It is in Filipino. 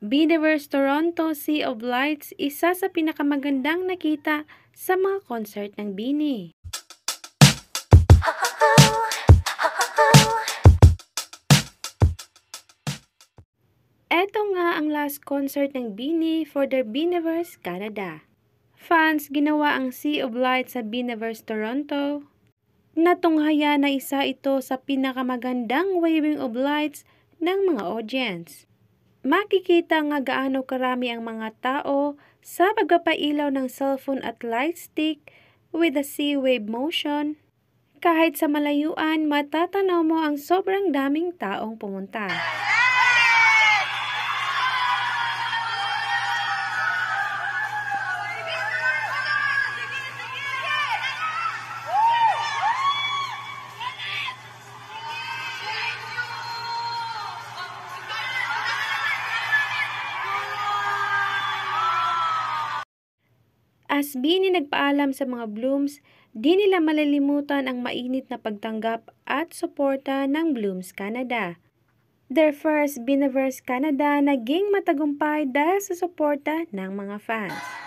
Biniverse Toronto Sea of Lights, isa sa pinakamagandang nakita sa mga concert ng BINI. Eto nga ang last concert ng BINI for their Biniverse Canada. Fans ginawa ang Sea of Lights sa Biniverse Toronto. Natunghaya na isa ito sa pinakamagandang waving of lights ng mga audience. Makikita nga gaano karami ang mga tao sa pagpapailaw ng cellphone at light stick with a sea wave motion. Kahit sa malayuan, matatanaw mo ang sobrang daming taong pumunta. As BINI nagpaalam sa mga Blooms, di nila malilimutan ang mainit na pagtanggap at suporta ng Blooms Canada. Their first Biniverse Canada naging matagumpay dahil sa suporta ng mga fans.